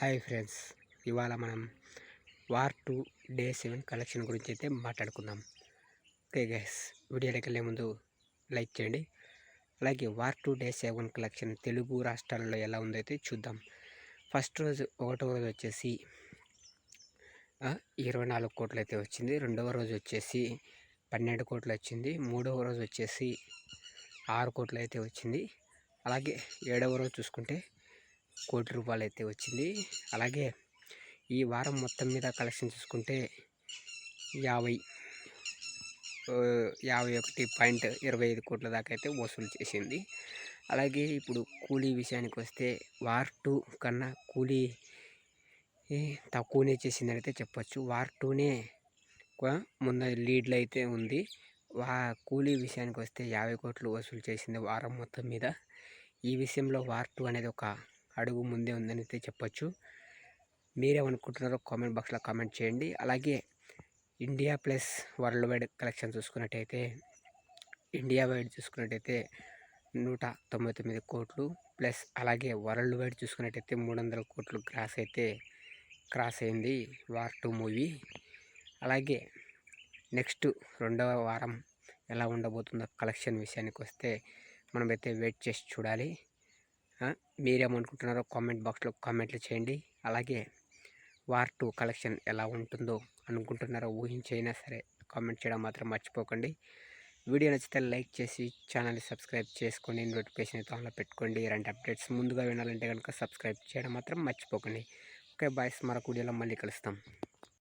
Hi friends, ఇవాళ మనం war 2 day 7 collection గురించి అయితే మాట్లాడుకుందాం. ఓకే గైస్, వీడియోలోకి వెళ్ళే ముందు లైక్ చేయండి. అలాగే వార్ 2 డే 7 కలెక్షన్ తెలుగు రాష్ట్రాల్లో ఎలా ఉందో అయితే చూద్దాం. ఫస్ట్ రోజు ఒకటో రోజు వచ్చేసి 24 కోట్లు అయితే వచ్చింది. రెండవ రోజు వచ్చేసి 12 కోట్లు వచ్చింది. మూడవ రోజు వచ్చేసి 6 కోట్లు అయితే వచ్చింది. అలాగే 7వ రోజు చూసుకుంటే ₹1,00,00,000 అయితే వచ్చింది. అలాగే ఈ వారం మొత్తం మీద కలెక్షన్ చూసుకుంటే 51.25 కోట్ల దాకా అయితే వసూలు చేసింది. అలాగే ఇప్పుడు కూలీ విషయానికి వస్తే వార్ 2 కన్నా కూలీ తక్కువనే చేసిందని అయితే చెప్పొచ్చు. వార్ 2నే ముందు లీడ్లో అయితే ఉంది. కూలీ విషయానికి వస్తే 50 కోట్లు వసూలు చేసింది వారం మొత్తం మీద. ఈ విషయంలో వార్ 2 అనేది ఒక అడుగు ముందే ఉందని అయితే చెప్పొచ్చు. మీరేమనుకుంటున్నారో కామెంట్ బాక్స్లో కామెంట్ చేయండి. అలాగే India plus world wide collection చూసుకున్నట్టయితే ఇండియా వైడ్ చూసుకున్నట్టయితే 199 కోట్లు ప్లస్, అలాగే వరల్డ్ వైడ్ చూసుకున్నట్టయితే 300 కోట్లు క్రాస్ అయింది వార్ 2 మూవీ. అలాగే నెక్స్ట్ రెండవ వారం ఎలా ఉండబోతుందో కలెక్షన్ విషయానికి వస్తే మనమైతే వెయిట్ చేసి చూడాలి. మీరేమనుకుంటున్నారో కామెంట్ బాక్స్లో కామెంట్లు చేయండి. అలాగే వార్ 2 కలెక్షన్ ఎలా ఉంటుందో అనుకుంటున్నారో ఊహించైనా సరే కామెంట్ చేయడం మాత్రం మర్చిపోకండి. వీడియో నచ్చితే లైక్ చేసి ఛానల్ని సబ్స్క్రైబ్ చేసుకొని నోటిఫికేషన్ అయితే ఆన్లో పెట్టుకోండి. ఇలాంటి అప్డేట్స్ ముందుగా వినాలంటే కనుక సబ్స్క్రైబ్ చేయడం మాత్రం మర్చిపోకండి. ఓకే బాయ్స్, మరొక వీడియోలో మళ్ళీ కలుస్తాం.